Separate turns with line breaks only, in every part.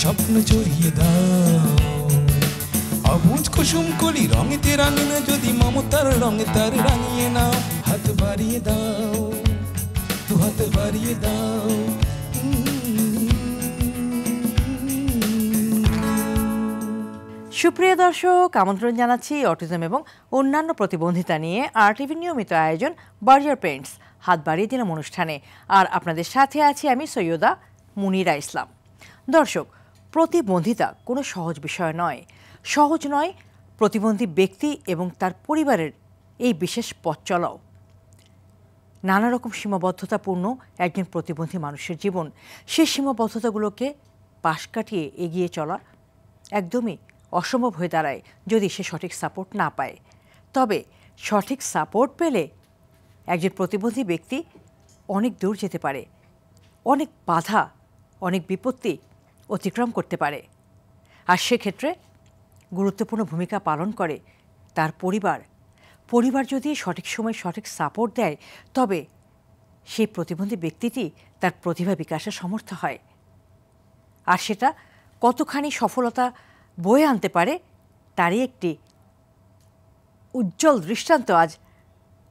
স্বপ্ন জড়িয়ে দাও অবুঝ কুসুম কলি রঙেতে রাঙিয়ে যদি মমতার রঙে তার রাঙিয়ে নাও হাত বাড়িয়ে দাও দু হাত বাড়িয়ে দাও
সুপ্রিয় দর্শক, আমন্ত্রণ জানাচ্ছি অটিজম এবং অন্যান্য প্রতিবন্ধিতা নিয়ে RTV নিয়মিত আয়োজন বার্জার পেইন্টস হাত বাড়িয়ে দিলাম অনুষ্ঠানে। আর আপনাদের সাথে আছি আমি সৈয়দা মুনিরা ইসলাম। দর্শক, প্রতিবন্ধিতা কোনো সহজ বিষয় নয়। সহজ নয় প্রতিবন্ধী ব্যক্তি এবং তার পরিবারের এই বিশেষ পথ চলাও। নানা রকম সীমাবদ্ধতাপূর্ণ একজন প্রতিবন্ধী মানুষের জীবন। সেই সীমাবদ্ধতাগুলোকে পাশ কাটিয়ে এগিয়ে চলা একদমই অসম্ভব হয়ে দাঁড়ায় যদি সে সঠিক সাপোর্ট না পায়। তবে সঠিক সাপোর্ট পেলে একজন প্রতিবন্ধী ব্যক্তি অনেক দূর যেতে পারে, অনেক বাধা, অনেক বিপত্তি অতিক্রম করতে পারে। আর সেক্ষেত্রে গুরুত্বপূর্ণ ভূমিকা পালন করে তার পরিবার। পরিবার যদি সঠিক সময় সঠিক সাপোর্ট দেয় তবে সেই প্রতিবন্ধী ব্যক্তিটি তার প্রতিভা বিকাশে সমর্থ হয়। আর সেটা কতখানি সফলতা বয়ে আনতে পারে তারই একটি উজ্জ্বল দৃষ্টান্ত আজ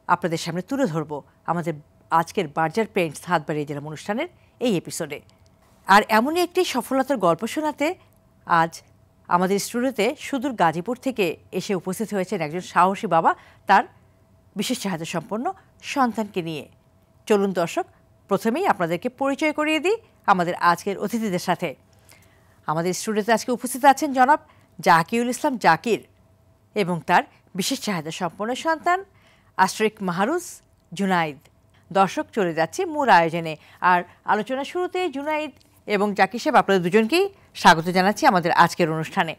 আপনাদের সামনে তুলে ধরব আমাদের আজকের বার্জার পেইন্টস হাত বাড়িয়ে দিলাম অনুষ্ঠানের এই এপিসোডে। আর এমনই একটি সফলতার গল্প শোনাতে আজ আমাদের স্টুডিওতে সুদূর গাজীপুর থেকে এসে উপস্থিত হয়েছেন একজন সাহসী বাবা তার বিশেষ চাহিদা সম্পন্ন সন্তানকে নিয়ে। চলুন দর্শক, প্রথমেই আপনাদেরকে পরিচয় করিয়ে দিই আমাদের আজকের অতিথিদের সাথে। আমাদের স্টুডিওতে আজকে উপস্থিত আছেন জনাব জাকিউল ইসলাম জাকির এবং তার বিশেষ চাহিদা সম্পন্ন সন্তান আশরিক মাহরুজ জুনাইদ। দর্শক, চলে যাচ্ছে মূল আয়োজনে। আর আলোচনা শুরুতেই জুনাইদ এবং জাকির সাহেব আপনাদের দুজনকেই স্বাগত জানাচ্ছি আমাদের আজকের অনুষ্ঠানে।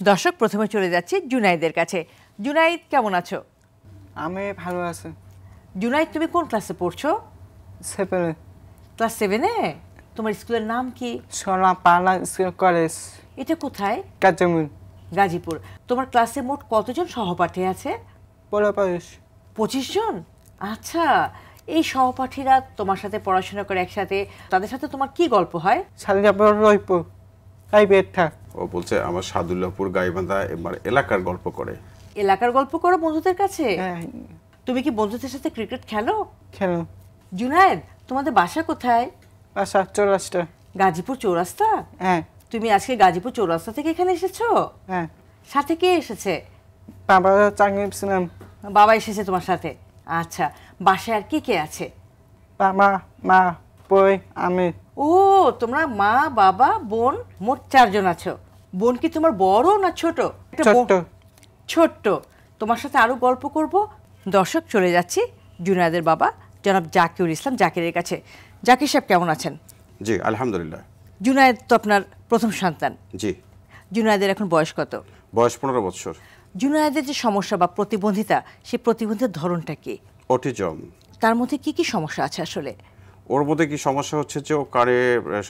দর্শক, প্রথমে চলে যাচ্ছি জুনাইদের কাছে। জুনাইদ, কেমন আছো?
আমি ভালো আছি।
জুনাইদ, তুমি কোন ক্লাসে পড়ছো?
7
ক্লাস 7-এ। তোমার স্কুলের নাম কি?
সোনা পালা স্কুল কলেজ।
এটা কোথায়?
গাজীপুর।
গাজীপুর। তোমার ক্লাসে মোট কতজন সহপাঠী আছে?
25
জন। আচ্ছা, এই সহপাঠীরা তোমার সাথে পড়াশোনা করে একসাথে, তাদের সাথে তোমার কি গল্প হয়?
ও বলছে আমার সাদুল্লাহপুর গাইবান্ধা এবার এলাকার গল্প করে।
এলাকার গল্প করো বন্ধুদের কাছে?
হ্যাঁ।
তুমি কি বন্ধুদের সাথে ক্রিকেট খেলো?
খেলো।
জুনায়েদ, তোমাদের বাসা কোথায়?
বাসা চৌরাস্তা।
গাজীপুর চৌরাস্তা?
হ্যাঁ।
তুমি আজকে গাজীপুর চৌরাস্তা থেকে এখানে এসেছো?
হ্যাঁ।
সাথে কে এসেছে?
বাবা চাঙ্গিম।
বাবা এসেছে তোমার সাথে? আচ্ছা, বাসায় আর কে আছে?
বাবা, মা, বই, আমি।
ও, তোমরা মা, বাবা, বোন, মোট 4 জন আছো। বোন কি তোমার বড় না ছোট? ছোট্ট। তোমার সাথে আরো গল্প করব। দর্শক, চলে যাচ্ছি জুনায়েদের বাবা জনাব জাকিউল ইসলাম জাকিরের কাছে। জাকির সাহেব, কেমন আছেন?
জি, আলহামদুলিল্লাহ।
জুনায়েদ তো আপনার প্রথম সন্তান।
জি।
জুনায়েদের এখন বয়স কত?
বয়স 15 বছর।
জুনায়েদের যে সমস্যা বা প্রতিবন্ধিতা, সেই প্রতিবন্ধিতার ধরনটা কি?
অটিজম।
তার মধ্যে কি কি সমস্যা আছে আসলে?
ওর মধ্যে কি সমস্যা হচ্ছে যে ও কানে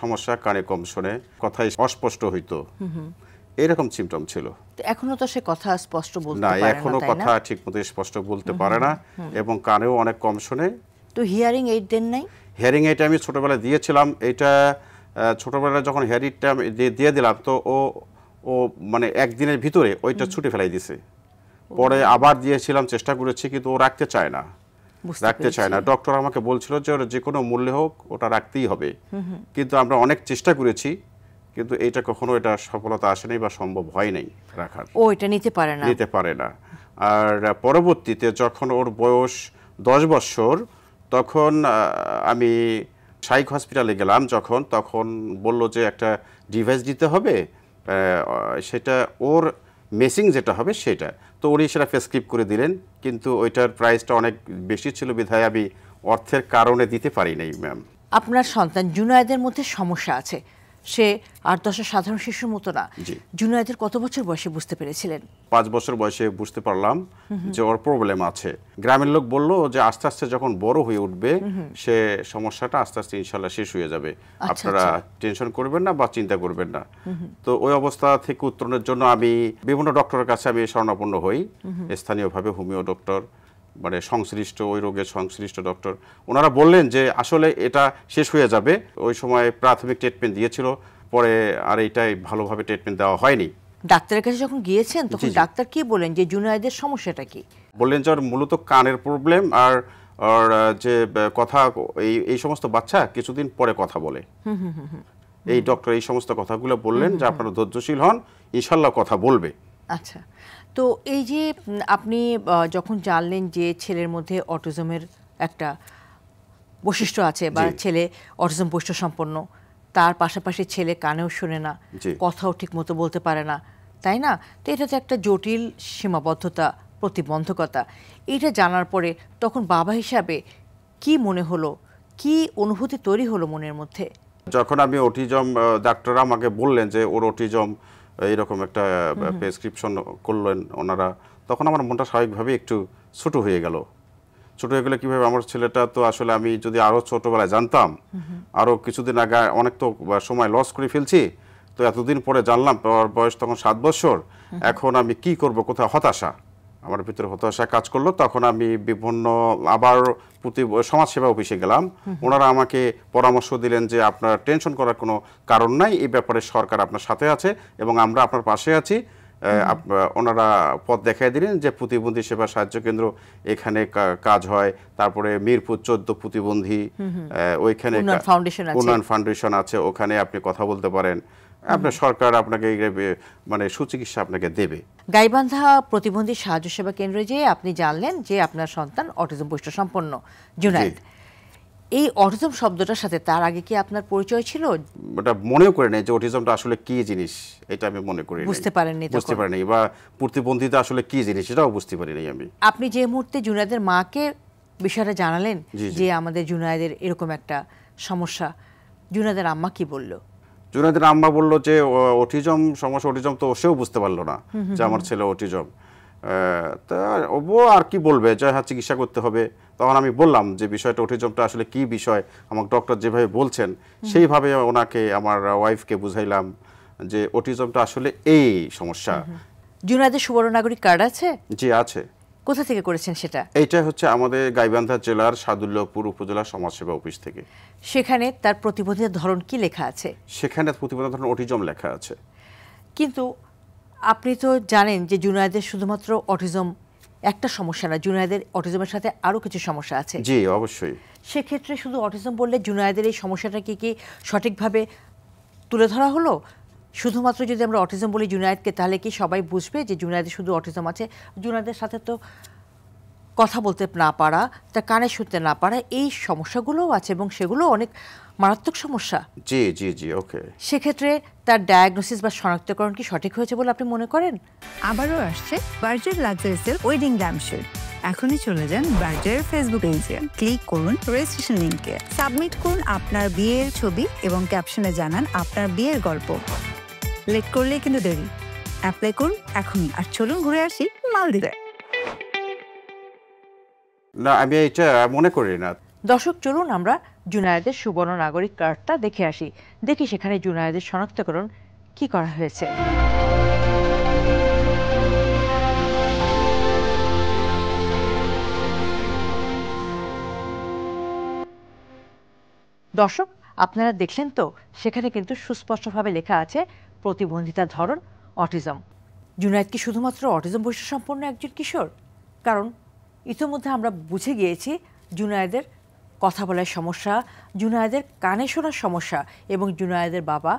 সমস্যা, কানে কম শোনে, কথা অস্পষ্ট হইতো, এরকম সিমটম ছিল।
এখনো তো সে কথা স্পষ্ট বলতে
না,
পারে না,
এখনো
তাই
কথা
না?
ঠিকমতো স্পষ্ট বলতে পারে না এবং কানেও অনেক কম শোনে।
তো হিয়ারিং এইড দেন নাই?
হিয়ারিং এইড আমি ছোটবেলায় দিয়েছিলাম। এটা ছোটবেলায় যখন হিয়ারিংটা দিয়ে দিলাম তো ও মানে একদিনের ভিতরে ওইটা ছুটে ফেলাই দিছে। পরে আবার দিয়েছিলাম, চেষ্টা করেছি, কিন্তু ও রাখতে চায় না। ডক্টর আমাকে বলছিল যে ওর যে কোনো মূল্যে হোক ওটা রাখতেই হবে। কিন্তু আমরা অনেক চেষ্টা করেছি, কিন্তু এটা কখনো এটা সফলতা আসেনি বা সম্ভব হয় নাই রাখার।
ও এটা নিতে পারে না।
আর পরবর্তীতে যখন ওর বয়স 10 বছর, তখন আমি শাইখ হসপিটালে গেলাম। তখন বলল যে একটা ডিভাইস দিতে হবে, সেটা ওর মেসিং যেটা হবে সেটা। তো উনি সেটা প্রেসক্রাইব করে দিলেন, কিন্তু ওইটার প্রাইসটা অনেক বেশি ছিল বিধায় আমি অর্থের কারণে দিতে পারি নাই ম্যাম।
আপনার সন্তান জুনায়েদের মধ্যে সমস্যা আছে, সে 8-10 সাধারণ শিশুর মতো না। জুনায়েদের কত বছর বয়সে বুঝতে পেরেছিলেন?
5 বছর বয়সে বুঝতে পারলাম যে ওর প্রবলেম আছে। গ্রামের লোক বলল যে আস্তে আস্তে যখন বড় হয়ে উঠবে সে সমস্যাটা আস্তে আস্তে ইনশাল্লাহ শেষ হয়ে যাবে, আপনারা টেনশন করবেন না বা চিন্তা করবেন না। তো ওই অবস্থা থেকে উত্তরণের জন্য আমি বিভিন্ন ডক্টরের কাছে আমি শরণাপন্ন হই, স্থানীয়ভাবে হোমিও ডক্টর, মানে সংশ্লিষ্ট ওই রোগের সংশ্লিষ্ট ডক্টর। ওনারা বললেন যে আসলে এটা শেষ হয়ে যাবে। ওই সময় প্রাথমিক ট্রিটমেন্ট দিয়েছিল, পরে আর এইটাই ভালোভাবে ট্রিটমেন্ট দেওয়া হয়নি।
ডাক্তারের কাছে যখন গিয়েছেন তখন
জি, জি।
ডাক্তার কি বলেন যে জুনায়েদের সমস্যাটা কি?
বললেন যে ওর মূলত কানের প্রবলেম, আর ওর যে কথা, এই সমস্ত বাচ্চা কিছুদিন পরে কথা বলে। এই ডক্টর এই সমস্ত কথাগুলো বললেন যে আপনারা ধৈর্যশীল হন, ইনশাল্লাহ কথা বলবে।
আচ্ছা, তো এই যে আপনি যখন জানলেন যে ছেলের মধ্যে অটিজমের একটা বৈশিষ্ট্য আছে বা
জি।
ছেলে অটিজম বৈশিষ্ট্য সম্পন্ন, তার পাশাপাশি ছেলে কানেও শোনে না,
জি।
কথাও ঠিক মতো বলতে পারে না, তাই না? তো এটা তো একটা জটিল সীমাবদ্ধতা, প্রতিবন্ধকতা। এটা জানার পরে তখন বাবা হিসাবে কি মনে হলো, কি অনুভূতি তৈরি হলো মনের মধ্যে?
যখন আমি অটিজম, ডাক্তার আমাকে বললেন যে ওর অটিজম, এইরকম একটা প্রেসক্রিপশন করলেন ওনারা, তখন আমার মনটা স্বাভাবিকভাবে একটু ছোট হয়ে গেল। ছোট হয়ে গেলে কীভাবে, আমার ছেলেটা তো আসলে আমি যদি আরও ছোটোবেলায় জানতাম, আরও কিছুদিন আগে অনেক তো সময় লস করে ফেলছি, তো এতদিন পরে জানলাম, ওর বয়স তখন 7 বছর, এখন আমি কি করব, কোথাও হতাশা, আমার ভিতরে হতাশা কাজ করলো। তখন আমি বিভিন্ন আবার সমাজসেবা অফিসে গেলাম। ওনারা আমাকে পরামর্শ দিলেন যে আপনার টেনশন করার কোনো কারণ নাই, এই ব্যাপারে সরকার আপনার সাথে আছে এবং আমরা আপনার পাশে আছি। ওনারা পথ দেখাই দিলেন যে প্রতিবন্ধী সেবা সাহায্য কেন্দ্র, এখানে কাজ হয়। তারপরে মিরপুর 14 প্রতিবন্ধী, ওইখানে উন্নয়ন ফাউন্ডেশন আছে, ওখানে আপনি কথা বলতে পারেন, আপনার সরকার আপনাকে মানে সুচিকিৎসা আপনাকে দেবে।
গাইবান্ধা প্রতিবন্ধী সাহায্য সেবা কেন্দ্রে যেয়ে আপনি জানলেন যে আপনার সন্তান অটিজম বৈশিষ্ট্য সম্পন্ন জুনায়েদ। এই অটিজম শব্দটার সাথে তার আগে কি আপনার পরিচয় ছিল?
এটা মনেও করে নেই যে অটিজমটা আসলে কি জিনিস, এটা আমি মনে করি
বুঝতে পারেননি,
বুঝতে পারিনি, বা প্রতিবন্ধিতা আসলে কি জিনিস এটাও বুঝতে পারিনি আমি।
আপনি যে মুহূর্তে জুনায়েদের মাকে বিষয়টা জানালেন যে আমাদের জুনায়েদের এরকম একটা সমস্যা, জুনায়েদের আম্মা কি বলল?
জুনায়েদের আম্মা বলল যে অটিজম সমস্যা, অটিজম তো সেও বুঝতে পারলো না যে আমার ছেলে অটিজম। তা ও আর কি বলবে, যে হ্যাঁ চিকিৎসা করতে হবে। তখন আমি বললাম যে বিষয়টা, অটিজমটা আসলে কি বিষয়, আমাকে ডক্টর যেভাবে বলছেন সেইভাবে ওনাকে, আমার ওয়াইফকে বুঝাইলাম যে অটিজমটা আসলে এই সমস্যা।
জুনায়েদের সুবর্ণ নাগরিক কার্ড আছে?
জি আছে।
কোথা থেকে করেছেন সেটা?
এইটা হচ্ছে আমাদের গাইবান্ধা জেলার সাদুল্লাহপুর উপজেলা সমাজসেবা অফিস থেকে।
সেখানে তার প্রতিবন্ধিতার ধরন কি লেখা আছে?
সেখানে প্রতিবন্ধিতার ধরন অটিজম লেখা আছে।
কিন্তু আপনি তো জানেন যে জুনায়েদের শুধুমাত্র অটিজম একটা সমস্যা না, জুনায়েদের অটিজমের সাথে আরও কিছু সমস্যা আছে।
জি অবশ্যই।
সেক্ষেত্রে শুধু অটিজম বললে জুনায়েদের এই সমস্যাটা কি সঠিকভাবে তুলে ধরা হলো? শুধুমাত্র যদি আমরা অটিজম বলি জুনায়েদকে, তাহলে কি সবাই বুঝবে যে জুনায়েদের শুধু অটিজম আছে? জুনায়েদের সাথে তো কথা বলতে না পারা, তার কানে শুনতে না পারা, এই সমস্যাগুলোও আছে এবং সেগুলো অনেক মারাত্মক সমস্যা।
জি জি জি ওকে।
সেক্ষেত্রে তার ডায়াগনোসিস বা শনাক্তকরণ কি সঠিক হয়েছে বলে আপনি মনে করেন?
আবারও আসছে Berger luxury silk wedding lampshade. এখনই চলে যান বার্জারের ফেসবুক পেজে, ক্লিক করুন রেজিস্ট্রেশন লিংকে, সাবমিট করুন আপনার বিয়ের ছবি এবং ক্যাপশনে জানান আপনার বিয়ের গল্প। লেট করলে কিন্তু দেরি, অ্যাপ্লাই করুন এখনই। আর চলুন ঘুরে আসি মালদ্বীপে।
না আমি এটা মনে করি না।
দর্শক চলুন আমরা জুনায়েদের সুবর্ণ নাগরিক কার্ডটা দেখে আসি, দেখি সেখানে জুনায়েদের শনাক্তকরণ কি করা হয়েছে। দর্শক আপনারা দেখলেন তো, সেখানে কিন্তু সুস্পষ্টভাবে লেখা আছে প্রতিবন্ধিতার ধরন অটিজম। জুনায়েদ কি শুধুমাত্র অটিজম বৈশিষ্ট্য সম্পন্ন একজন কিশোর? কারণ ইতিমধ্যে আমরা বুঝে গিয়েছি জুনায়েদের কথা বলার সমস্যা, জুনায়েদের কানে শোনার সমস্যা, এবং জুনায়েদের বাবা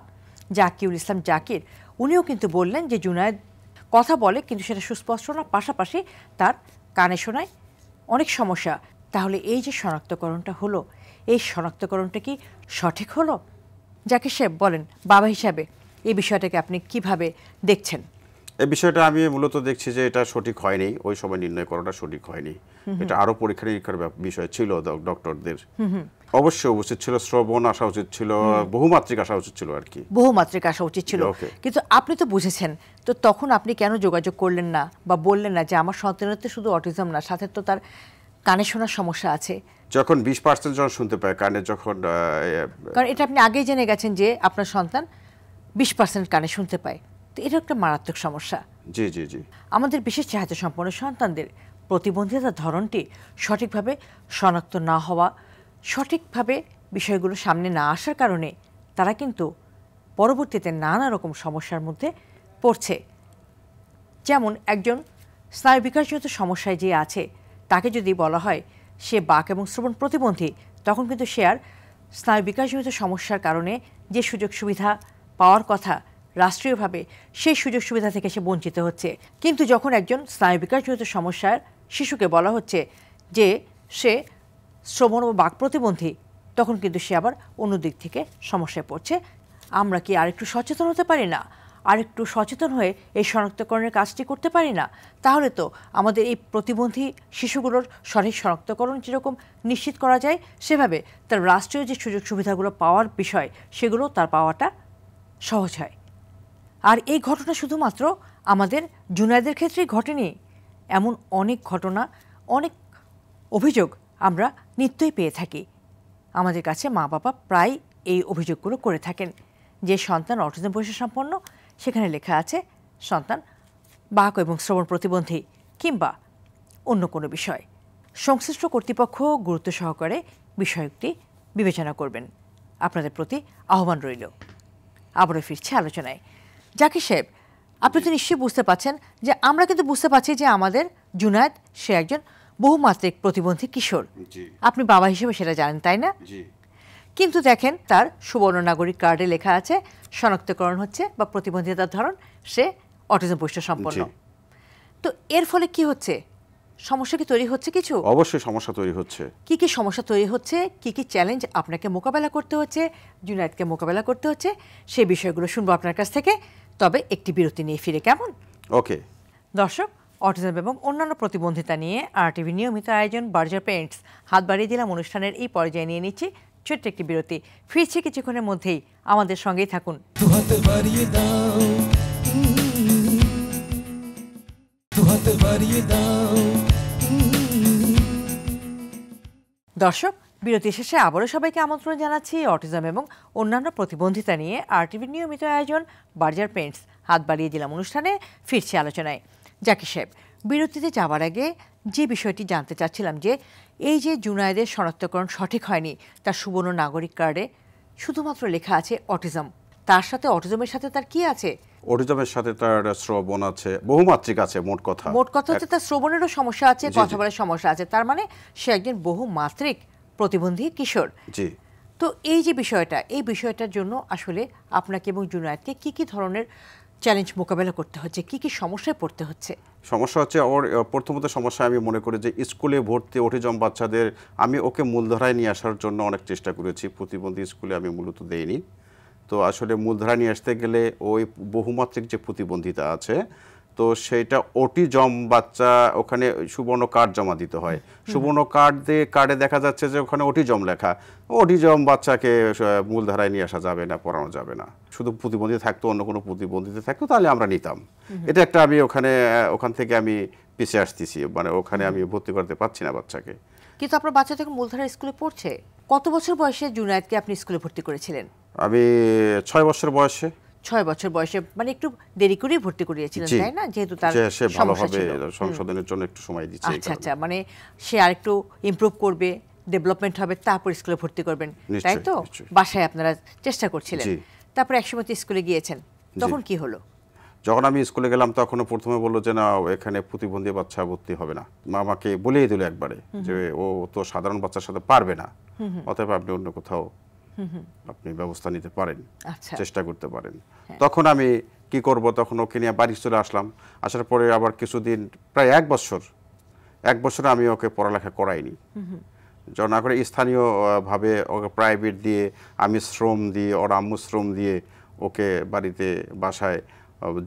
জাকিউল ইসলাম জাকির উনিও কিন্তু বললেন যে জুনায়েদ কথা বলে কিন্তু সেটা সুস্পষ্ট না, পাশাপাশি তার কানে শোনায় অনেক সমস্যা। তাহলে এই যে শনাক্তকরণটা হলো, এই শনাক্তকরণটা কি সঠিক হলো? জাকির সাহেব বলেন, বাবা হিসাবে এই বিষয়টাকে আপনি কিভাবে দেখছেন?
এই বিষয়টা আমি মূলত দেখছি যে এটা সঠিক হয়নি, ওই সময় নির্ণয় করাটা সঠিক হয়নি। এটা আরো পরীক্ষা নিরীক্ষার বিষয় ছিল ডক্টরদের। অবশ্যই উচিত ছিল শ্রবণ আসা উচিত ছিল, বহুমাত্রিক আসা উচিত ছিল আর কি,
বহুমাত্রিক আসা উচিত ছিল। কিন্তু আপনি তো বুঝেছেন, তো তখন আপনি কেন যোগাযোগ করলেন না বা বললেন না যে আমার সন্তানের তো শুধু অটিজম না, সাথে তো তার কানে শোনার সমস্যা আছে?
যখন 20% যখন শুনতে পায় কানে, যখন
কারণ এটা আপনি আগেই জেনে গেছেন যে আপনার সন্তান 20% কানে শুনতে পায়, তো এটা একটা মারাত্মক সমস্যা।
জি জি জি।
আমাদের বিশেষ চাহিদা সম্পন্ন সন্তানদের প্রতিবন্ধিতার ধরনটি সঠিকভাবে শনাক্ত না হওয়া, সঠিকভাবে বিষয়গুলো সামনে না আসার কারণে তারা কিন্তু পরবর্তীতে নানা রকম সমস্যার মধ্যে পড়ছে। যেমন একজন স্নায়ু বিকাশজনিত সমস্যায় যে আছে তাকে যদি বলা হয় সে বাক এবং শ্রবণ প্রতিবন্ধী, তখন কিন্তু সে আর স্নায়ু বিকাশজনিত সমস্যার কারণে যে সুযোগ সুবিধা পাওয়ার কথা রাষ্ট্রীয়ভাবে সেই সুযোগ সুবিধা থেকে সে বঞ্চিত হচ্ছে। কিন্তু যখন একজন স্নায়ু বিকাশজনিত সমস্যার শিশুকে বলা হচ্ছে যে সে শ্রবণ ও বাক প্রতিবন্ধী, তখন কিন্তু সে আবার অন্য দিক থেকে সমস্যায় পড়ছে। আমরা কি আরেকটু সচেতন হতে পারি না? আরেকটু সচেতন হয়ে এই শনাক্তকরণের কাজটি করতে পারি না? তাহলে তো আমাদের এই প্রতিবন্ধী শিশুগুলোর সঠিক শনাক্তকরণ যেরকম নিশ্চিত করা যায়, সেভাবে তার রাষ্ট্রীয় যে সুযোগ সুবিধাগুলো পাওয়ার বিষয় সেগুলো তার পাওয়াটা সহজ হয়। আর এই ঘটনা শুধুমাত্র আমাদের জুনায়েদের ক্ষেত্রেই ঘটেনি, এমন অনেক ঘটনা, অনেক অভিযোগ আমরা নিত্যই পেয়ে থাকি। আমাদের কাছে মা বাবা প্রায় এই অভিযোগগুলো করে থাকেন যে সন্তান অটিজম বৈশিষ্ট্যসম্পন্ন, সেখানে লেখা আছে সন্তান বাক এবং শ্রবণ প্রতিবন্ধী কিংবা অন্য কোনো বিষয়। সংশ্লিষ্ট কর্তৃপক্ষ গুরুত্ব সহকারে বিষয়টি বিবেচনা করবেন, আপনাদের প্রতি আহ্বান রইল। আবারও ফিরছে আলোচনায়। জাকির সাহেব, আপনি তো নিশ্চয়ই বুঝতে পারছেন যে আমরা কিন্তু বুঝতে পারছি যে আমাদের জুনায়েদ সে একজন বহুমাত্রিক প্রতিবন্ধী কিশোর। আপনি বাবা হিসেবে সেটা জানেন, তাই না? কিন্তু দেখেন তার সুবর্ণ নাগরিক কার্ডে লেখা আছে শনাক্তকরণ হচ্ছে বা প্রতিবন্ধিতার ধরন সে অটিজম বৈশিষ্ট্য সম্পন্ন। তো এর ফলে কি হচ্ছে? সমস্যা কি তৈরি হচ্ছে? কিছু
অবশ্যই সমস্যা তৈরি হচ্ছে।
কি কি সমস্যা তৈরি হচ্ছে, কি কি চ্যালেঞ্জ আপনাকে মোকাবেলা করতে হচ্ছে, জুনায়েদকে মোকাবেলা করতে হচ্ছে, সেই বিষয়গুলো শুনবো আপনার কাছ থেকে। তবে একটি বিরতি নিয়ে ফিরে, কেমন?
ওকে
দর্শক, অটিজম এবং অন্যান্য প্রতিবন্ধিতা নিয়ে RTV নিয়মিত আয়োজন বার্জার পেইন্টস হাত বাড়িয়ে দিলাম অনুষ্ঠানের এই পর্যায়ে নিয়ে নিচ্ছি ছোট্ট একটি বিরতি। ফিরছি কিছুক্ষণের মধ্যেই, আমাদের সঙ্গেই থাকুন।
হাত বাড়িয়ে দাও, হাত বাড়িয়ে দাও।
দর্শক, বিরতি শেষে আবারও সবাইকে আমন্ত্রণ জানাচ্ছি অটিজম এবং অন্যান্য প্রতিবন্ধিতা নিয়ে RTV নিয়মিত আয়োজন বার্জার পেইন্টস হাত বাড়িয়ে দিলাম অনুষ্ঠানে ফিরছি আলোচনায়। জাকির সাহেব, বিরতিতে যাওয়ার আগে যে বিষয়টি জানতে চাচ্ছিলাম যে এই যে জুনায়েদের শনাক্তকরণ সঠিক হয়নি, তার সুবর্ণ নাগরিক কার্ডে শুধুমাত্র লেখা আছে অটিজম, তার সাথে অটিজমের সাথে তার কি আছে?
অটিজমের সাথে তার শ্রবণ আছে, বহুমাত্রিক আছে। মোট কথা
হচ্ছে তার শ্রবণেরও সমস্যা আছে, কথা বলার সমস্যা আছে, তার মানে সে একজন বহুমাত্রিক প্রতিবন্ধী কিশোর।
জি।
তো এই যে বিষয়টা, এই বিষয়টার জন্য আসলে আপনাকে এবং জুনায়েদকে কি কি ধরনের চ্যালেঞ্জ মোকাবেলা করতে হচ্ছে, কি কি সমস্যায় পড়তে হচ্ছে?
সমস্যা হচ্ছে ওর প্রথমত সমস্যা আমি মনে করি যে স্কুলে ভর্তি অটিজম বাচ্চাদের আমি ওকে মূলধারায় নিয়ে আসার জন্য অনেক চেষ্টা করেছি। প্রতিবন্ধী স্কুলে আমি মূলত দেইনি। তো আসলে মূলধারায় নিয়ে আসতে গেলে ওই বহুমাত্রিক যে প্রতিবন্ধিতা আছে, তো সেইটা অটিজম বাচ্চা ওখানে সুবর্ণ কার্ড জমা দিতে হয়। সুবর্ণ কার্ডে দেখা যাচ্ছে যে ওখানে অটিজম লেখা। অটিজম বাচ্চাকে মূলধারায় নিয়ে আসা যাবে না, পড়ানো যাবে না। শুধু প্রতিবন্ধী থাকতো, অন্য কোনো প্রতিবন্ধিতা থাকতো তাহলে আমরা নিতাম। এটা একটা আমি ওখান থেকে আমি পিছিয়ে আসতেছি, মানে ওখানে আমি ভর্তি করতে পারছি না বাচ্চাকে।
কিন্তু আপনার বাচ্চা থেকে মূলধারা স্কুলে পড়ছে। কত বছর বয়সে জুনায়েদকে আপনি স্কুলে ভর্তি করেছিলেন?
আমি 6 বছর বয়সে।
6 বছর বয়সে, মানে একটু দেরি করেই ভর্তি করিয়েছিলেন, তাই না? যেহেতু তার
সে ভালোভাবে সংশোধনের জন্য একটু সময় দিচ্ছে।
আচ্ছা আচ্ছা, মানে সে আরেকটু ইমপ্রুভ করবে, ডেভেলপমেন্ট হবে, তারপর স্কুলে ভর্তি করবেন, তাই তো? বাসায় আপনারা চেষ্টা করছিলেন, তারপর একসময় স্কুলে গিয়েছেন, তখন কি হলো?
যখন আমি স্কুলে গেলাম তখন প্রথমে বললো যে না, এখানে প্রতিবন্ধী বাচ্চা ভর্তি হবে না। আমাকে বলেই দিল একবারে যে ও তো সাধারণ বাচ্চার সাথে পারবে না, অতএব আপনি অন্য কোথাও আপনি ব্যবস্থা নিতে পারেন, চেষ্টা করতে পারেন। তখন আমি কি করব, তখন ওকে নিয়ে বাড়ি চলে আসলাম। আসার পরে আবার কিছুদিন, প্রায় 1 বছর আমি ওকে পড়ালেখা করাইনি। না করে স্থানীয়ভাবে ওকে প্রাইভেট দিয়ে, আমি শ্রম দিয়ে, ওর আম্মু শ্রম দিয়ে ওকে বাড়িতে বাসায়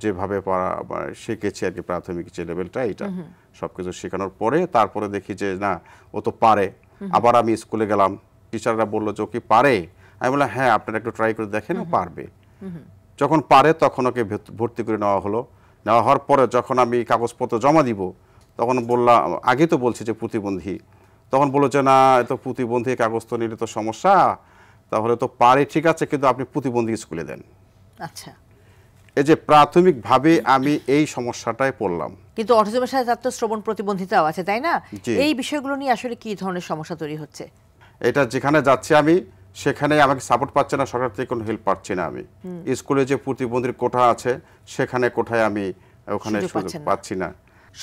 যেভাবে শিখেছি আর কি, প্রাথমিক যে লেভেলটা, এটা সবকিছু শেখানোর পরে তারপরে দেখি যে না, ও তো পারে। আবার আমি স্কুলে গেলাম, টিচাররা বললো যে ও কি পারে? আমি বললাম হ্যাঁ, আপনারা একটু ট্রাই করে দেখেন, ও পারবে। যখন পারে তখন ওকে ভর্তি করে নেওয়া হলো। নেওয়া হওয়ার পরে যখন আমি কাগজপত্র জমা দিব, তখন বললাম, আগে তো বলছি যে প্রতিবন্ধী, তখন বললো যে না, এত প্রতিবন্ধী কাগজ তো নিলে তো সমস্যা, তাহলে তো পারে ঠিক আছে, কিন্তু আপনি প্রতিবন্ধী স্কুলে দেন।
আচ্ছা,
এই যে প্রাথমিকভাবে আমি এই সমস্যাটায় পড়লাম।
কিন্তু অটিজমের সাথে তার তো শ্রবণ প্রতিবন্ধিতাও আছে, তাই না? এই বিষয়গুলো নিয়ে আসলে কি ধরনের সমস্যা তৈরি হচ্ছে?
এটা যেখানে যাচ্ছে আমি সেখানে আমাকে সাপোর্ট পাচ্ছে না, সরকার থেকে কোনো হেল্প পাচ্ছি না। আমি স্কুলে যে প্রতিবন্ধীর কোঠা আছে সেখানে কোঠায় আমি ওখানে সুযোগ পাচ্ছি না।